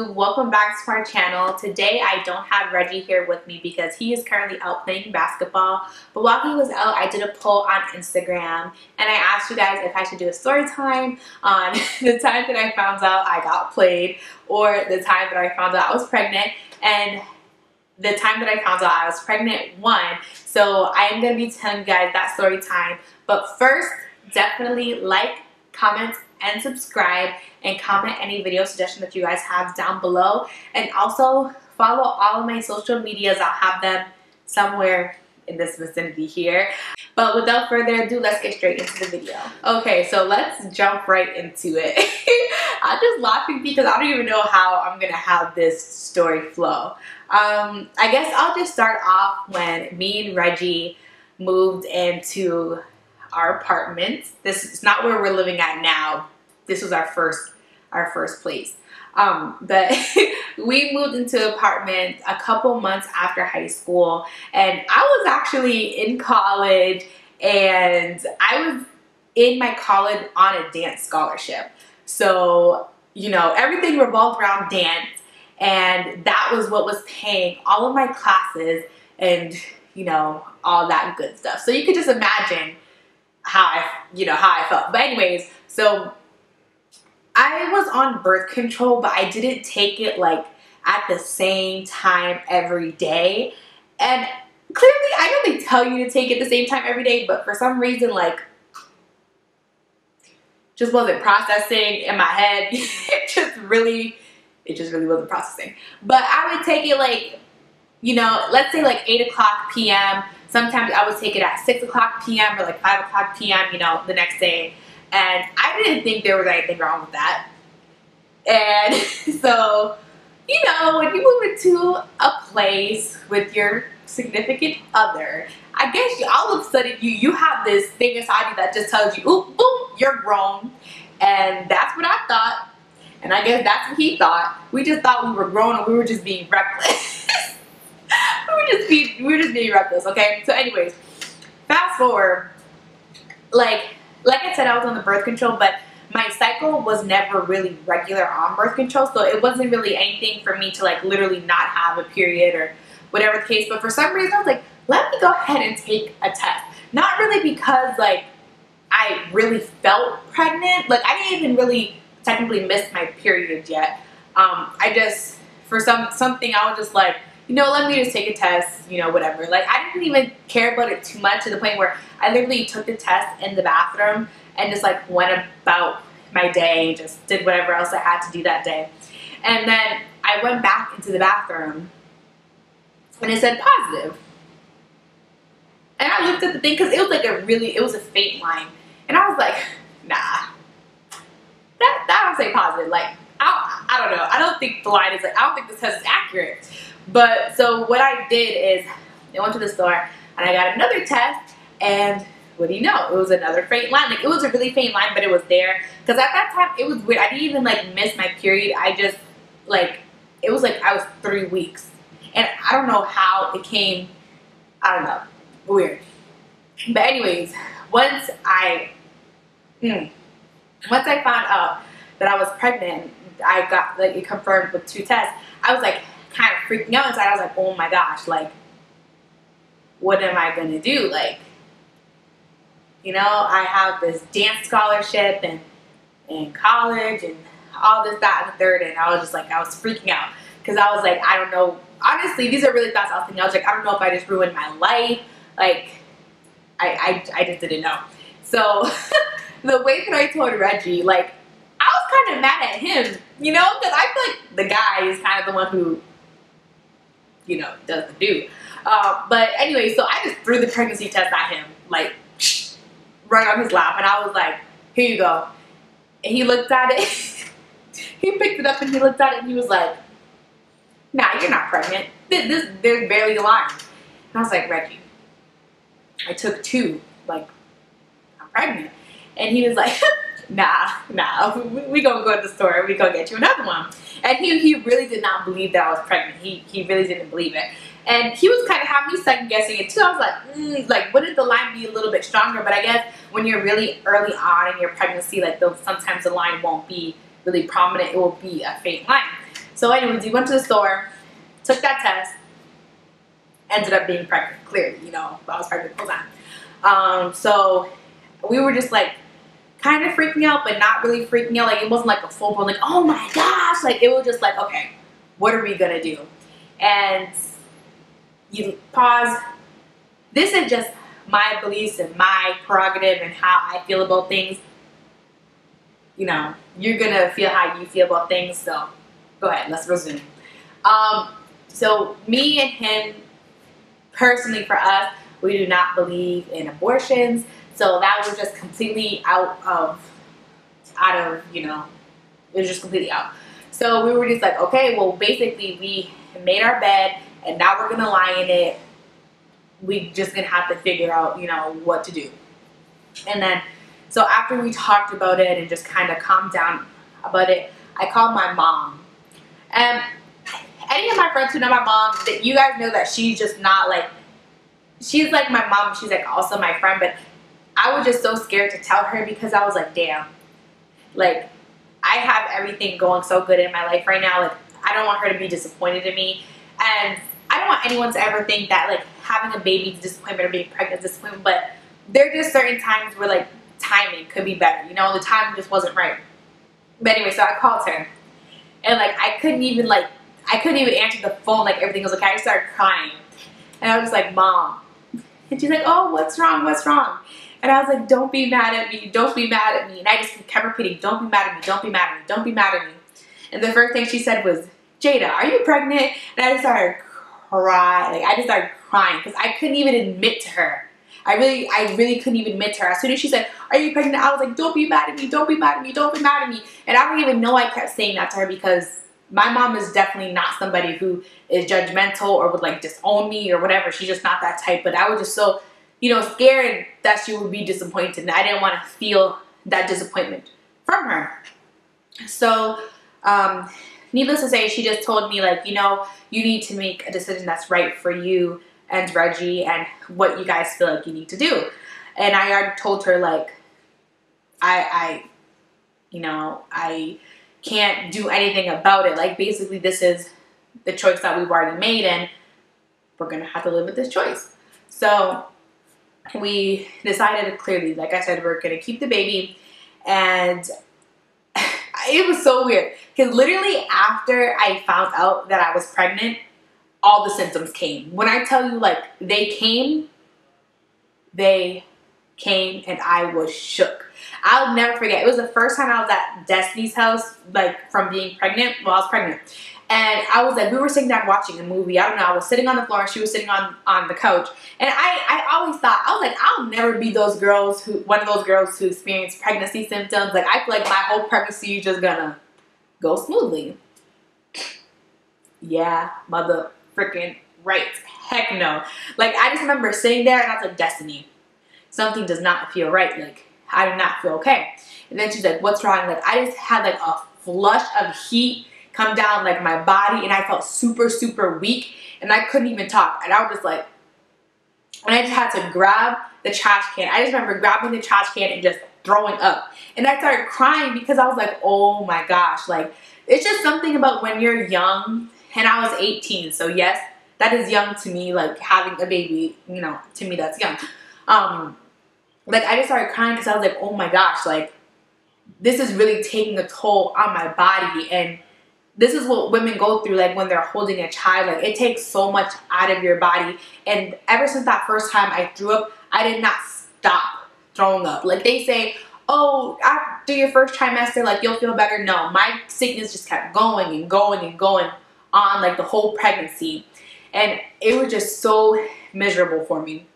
YouTube, welcome back to our channel. Today I don't have Reggie here with me because he is currently out playing basketball, but while he was out I did a poll on Instagram and I asked you guys if I should do a story time on the time that I found out I got played or the time that I found out I was pregnant, and the time that I found out I was pregnant won. So I am going to be telling you guys that story time, but first definitely like, comment, and subscribe, and comment any video suggestions that you guys have down below, and also follow all of my social medias. I'll have them somewhere in this vicinity here. But without further ado, let's get straight into the video. Okay, so let's jump right into it. I'm just laughing because I don't even know how I'm gonna have this story flow. I guess I'll just start off when me and Reggie moved into our apartment. This is not where we're living at now. This was our first place. But we moved into an apartment a couple months after high school, and I was actually in college, and I was in my college on a dance scholarship. So, you know, everything revolved around dance, and that was what was paying all of my classes and, you know, all that good stuff. So you could just imagine how I felt. But anyways, so I was on birth control, but I didn't take it like at the same time every day. And clearly, I know they tell you to take it the same time every day, but for some reason, like, just wasn't processing in my head. It just really wasn't processing. But I would take it like, you know, let's say like 8 o'clock p.m. Sometimes I would take it at 6 o'clock p.m. or like 5 o'clock p.m., you know, the next day. And I didn't think there was anything wrong with that. And so, you know, when you move into a place with your significant other, I guess all of a sudden you have this thing inside you that just tells you, ooh, boom, you're grown. And that's what I thought. And I guess that's what he thought. We just thought we were grown and we were just being reckless. we were just being reckless, okay? So anyways, fast forward, like I said, I was on the birth control, but my cycle was never really regular on birth control, so it wasn't really anything for me to like literally not have a period or whatever the case. But for some reason I was like, let me go ahead and take a test. Not really because like I really felt pregnant. Like I didn't even really technically miss my period yet. I just, for something I was just like, you know, let me just take a test, you know, whatever. Like, I didn't even care about it too much to the point where I literally took the test in the bathroom and just, like, went about my day, just did whatever else I had to do that day. And then I went back into the bathroom, and it said positive. And I looked at the thing, because it was, like, it was a faint line. And I was like, nah, that don't say positive. Like, I don't know. I don't think the line is, like, I don't think this test is accurate. But so what I did is I went to the store and I got another test, and what do you know? It was another faint line. Like, it was a really faint line, but it was there. Because at that time, it was weird. I didn't even, like, miss my period. I just, like, it was like I was 3 weeks. And I don't know how it came. I don't know. Weird. But anyways, once I found out that I was pregnant, I got, like, it confirmed with 2 tests. I was, like, kind of freaking out inside. I was like, oh my gosh, like, what am I gonna do? Like, you know, I have this dance scholarship and in college and all this, that, and the third, and I was just like, I was freaking out because I was like, I don't know. Honestly, these are really thoughts I was thinking. I was like, I don't know if I just ruined my life. Like, I just didn't know. So the way that I told Reggie, like, I was kind of mad at him, you know, because I feel like the guy is kind of the one who, you know, does the do. But anyway, so I just threw the pregnancy test at him, like, right on his lap, and I was like, here you go. And he looked at it. He picked it up and he looked at it and he was like, nah, you're not pregnant. There's barely a line. And I was like, Reggie, I took 2, like, I'm pregnant. And he was like, nah, we gonna go to the store and we gonna get you another one. And he really did not believe that I was pregnant. He really didn't believe it. And he was kind of having me second guessing it too. I was like, like, wouldn't the line be a little bit stronger? But I guess when you're really early on in your pregnancy, like, sometimes the line won't be really prominent. It will be a faint line. So anyways, we went to the store, took that test, ended up being pregnant. Clearly, you know, I was pregnant the whole time. So we were just like kind of freaking out, but not really freaking out. Like it wasn't like a full blown like, oh my gosh. Like it was just like, okay, what are we gonna do? And you pause. This is just my beliefs and my prerogative and how I feel about things. You know, you're gonna feel how you feel about things. So go ahead, let's resume. So me and him, personally for us, we do not believe in abortions. So that was just completely out of, you know, it was just completely out. So we were just like, okay, well, basically we made our bed and now we're gonna lie in it. We just gonna have to figure out, you know, what to do. And then, so after we talked about it and just kind of calmed down about it, I called my mom. And any of my friends who know my mom, that you guys know that she's just not like, she's like my mom, she's like also my friend, but I was just so scared to tell her because I was like, damn, like I have everything going so good in my life right now. Like I don't want her to be disappointed in me. And I don't want anyone to ever think that like having a baby is disappointment or being pregnant is disappointment, but there are just certain times where like timing could be better. You know, the timing just wasn't right. But anyway, so I called her and like I couldn't even answer the phone. Like everything was okay. I just started crying and I was just like, Mom. And she's like, oh, what's wrong? What's wrong? And I was like, don't be mad at me. Don't be mad at me. And I just kept repeating, don't be mad at me. Don't be mad at me. Don't be mad at me. And the first thing she said was, Jada, are you pregnant? And I just started crying. Like I just started crying because I couldn't even admit to her. I really couldn't even admit to her. As soon as she said, are you pregnant? I was like, don't be mad at me. Don't be mad at me. Don't be mad at me. And I don't even know I kept saying that to her because my mom is definitely not somebody who is judgmental or would like disown me or whatever. She's just not that type. But I was just so, you know, scared that she would be disappointed. And I didn't want to feel that disappointment from her. So, needless to say, she just told me like, you know, you need to make a decision that's right for you and Reggie and what you guys feel like you need to do. And I already told her like, you know, I can't do anything about it. Like basically this is the choice that we've already made and we're gonna have to live with this choice. So we decided clearly, like I said, we're gonna keep the baby. And it was so weird because literally after I found out that I was pregnant, all the symptoms came. When I tell you like they came and I was shook. I'll never forget. It was the first time I was at Destiny's house, like from being pregnant. Well, I was pregnant. And I was like, we were sitting down watching a movie. I don't know. I was sitting on the floor and she was sitting on the couch. And I always thought, I was like, I'll never be one of those girls who experience pregnancy symptoms. Like I feel like my whole pregnancy is just gonna go smoothly. Yeah, mother freaking right. Heck no. Like I just remember sitting there and I was like, Destiny, something does not feel right. Like I do not feel okay. And then she's like, what's wrong? Like I just had like a flush of heat come down like my body and I felt super, super weak and I couldn't even talk. And I was just like, and I just had to grab the trash can. I just remember grabbing the trash can and just throwing up. And I started crying because I was like, oh my gosh. Like it's just something about when you're young, and I was 18. So yes, that is young to me. Like having a baby, you know, to me that's young. Like I just started crying because I was like, oh my gosh, like this is really taking a toll on my body. And this is what women go through like when they're holding a child. Like it takes so much out of your body. And ever since that first time I threw up, I did not stop throwing up. Like they say, oh, after your first trimester, like you'll feel better. No, my sickness just kept going and going and going on like the whole pregnancy. And it was just so miserable for me.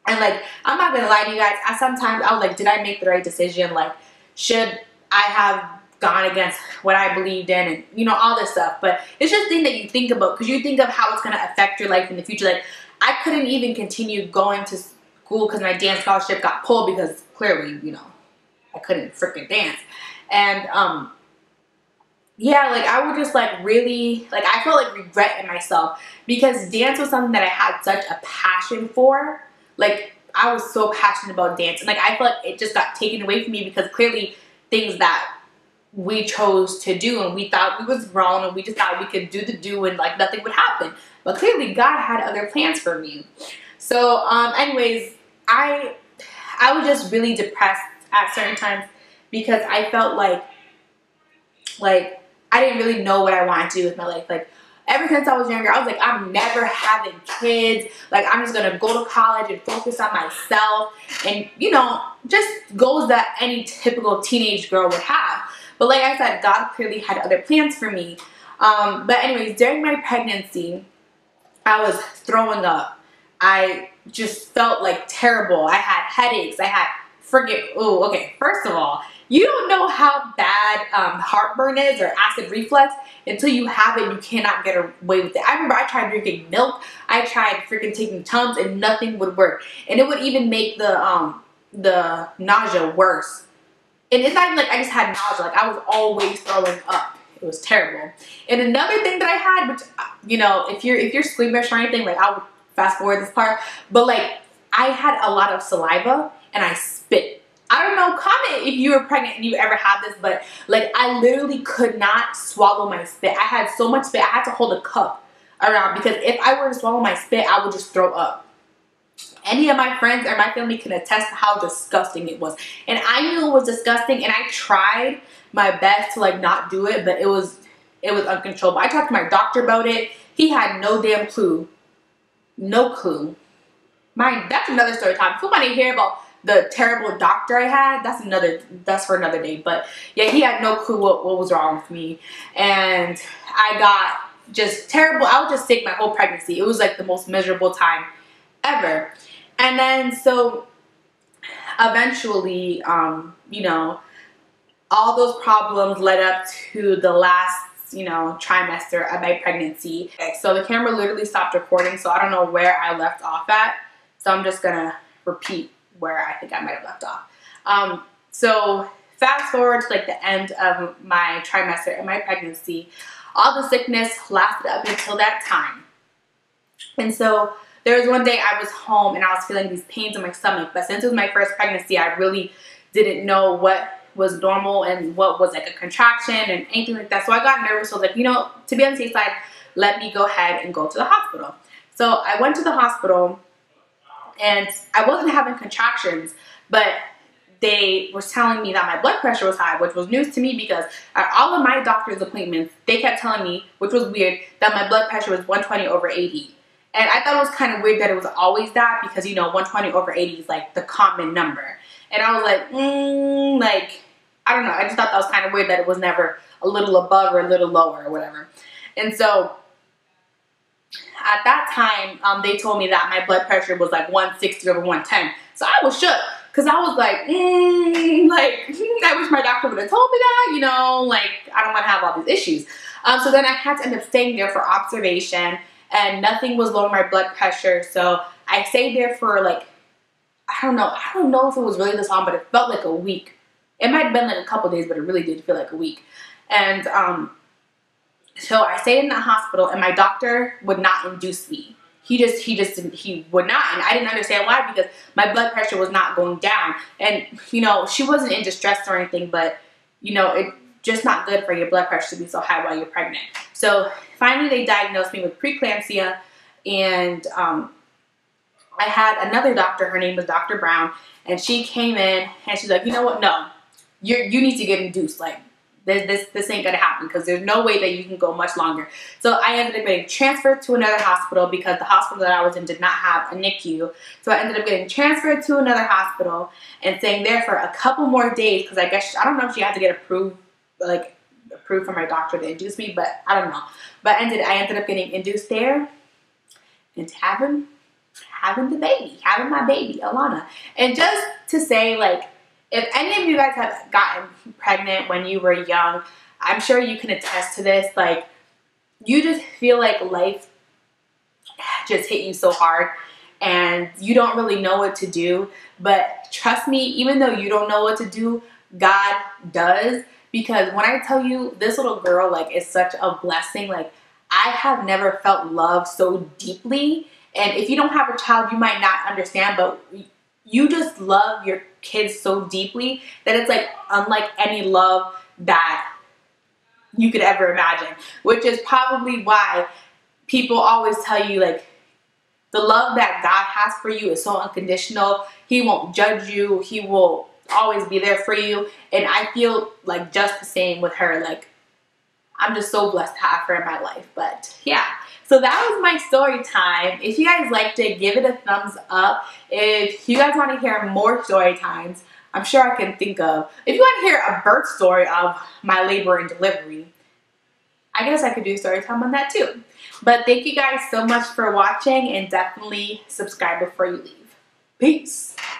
And like, I'm not gonna lie to you guys, sometimes I was like, did I make the right decision? Like, should I have gone against what I believed in and, you know, all this stuff. But it's just a thing that you think about because you think of how it's gonna affect your life in the future. Like, I couldn't even continue going to school because my dance scholarship got pulled because clearly, you know, I couldn't freaking dance. And, yeah, like I would just like really, like I felt like regret in myself because dance was something that I had such a passion for. Like I was so passionate about dance and like I feel like it just got taken away from me because clearly things that we chose to do, and we thought we was grown, and we just thought we could do the do and like nothing would happen. But clearly God had other plans for me. So anyways, I was just really depressed at certain times because I felt like I didn't really know what I wanted to do with my life. Like ever since I was younger, I was like, I'm never having kids. Like I'm just gonna go to college and focus on myself, and you know, just goals that any typical teenage girl would have. But like I said, God clearly had other plans for me. But anyways, during my pregnancy, I was throwing up. I just felt like terrible. I had headaches. I had okay, first of all, you don't know how bad heartburn is or acid reflux until you have it and you cannot get away with it. I remember I tried drinking milk. I tried freaking taking Tums and nothing would work. And it would even make the nausea worse. And it's not even like I just had nausea. Like I was always throwing up. It was terrible. And another thing that I had, which, you know, if you're squeamish or anything, like I would fast forward this part, but like I had a lot of saliva and I spit. I don't know, comment if you were pregnant and you ever had this, but like I literally could not swallow my spit. I had so much spit, I had to hold a cup around because if I were to swallow my spit, I would just throw up. Any of my friends or my family can attest to how disgusting it was. And I knew it was disgusting and I tried my best to like not do it, but it was uncontrollable. I talked to my doctor about it. He had no damn clue. No clue. That's another story time. If you want to hear about the terrible doctor I had, that's for another day. But yeah, he had no clue what was wrong with me. And I got just terrible. I was just sick my whole pregnancy. It was like the most miserable time ever. And then so eventually, you know, all those problems led up to the last, you know, trimester of my pregnancy. Okay, so the camera literally stopped recording, so I don't know where I left off at. So I'm just gonna repeat where I think I might have left off. So fast forward to like the end of my trimester and my pregnancy, all the sickness lasted up until that time. And so there was one day I was home and I was feeling these pains in my stomach, but since it was my first pregnancy, I really didn't know what was normal and what was like a contraction and anything like that. So I got nervous. So I was like, you know, to be on the safe side, let me go ahead and go to the hospital. So I went to the hospital and I wasn't having contractions, but they were telling me that my blood pressure was high, which was news to me because at all of my doctor's appointments, they kept telling me, which was weird, that my blood pressure was 120/80. And I thought it was kind of weird that it was always that because, you know, 120/80 is like the common number. And I was like, like, I don't know. I just thought that was kind of weird that it was never a little above or a little lower or whatever. And so at that time, they told me that my blood pressure was like 160/110. So I was shook because I was like, like, I wish my doctor would have told me that, you know, like, I don't want to have all these issues. So then I had to end up staying there for observation and nothing was lowering my blood pressure. So I stayed there for like, I don't know if it was really this long, but it felt like a week. It might have been like a couple days, but it really did feel like a week. And so I stayed in the hospital and my doctor would not induce me. He would not. And I didn't understand why, because my blood pressure was not going down. And, you know, she wasn't in distress or anything, but, you know, it's just not good for your blood pressure to be so high while you're pregnant. So finally they diagnosed me with preeclampsia, and I had another doctor, her name was Dr. Brown, and she came in and she's like, you know what, no, you need to get induced. Like, this ain't gonna happen because there's no way that you can go much longer. So I ended up getting transferred to another hospital because the hospital that I was in did not have a NICU. So I ended up getting transferred to another hospital and staying there for a couple more days because I guess, I don't know if she had to get approved from my doctor to induce me, but I don't know. But I ended up getting induced there and having my baby, Alana. And just to say, like, if any of you guys have gotten pregnant when you were young, I'm sure you can attest to this. Like, you just feel like life just hit you so hard and you don't really know what to do. But trust me, even though you don't know what to do, God does. Because when I tell you, this little girl, like, is such a blessing. Like, I have never felt love so deeply. And if you don't have a child, you might not understand, but you just love your kids so deeply that it's like unlike any love that you could ever imagine, which is probably why people always tell you, like, the love that God has for you is so unconditional. He won't judge you. He will always be there for you. And I feel like just the same with her. Like, I'm just so blessed to have her in my life. But yeah, so that was my story time. If you guys liked it, give it a thumbs up. If you guys want to hear more story times, I'm sure I can think of. If you want to hear a birth story of my labor and delivery, I guess I could do a story time on that too. But thank you guys so much for watching, and definitely subscribe before you leave. Peace.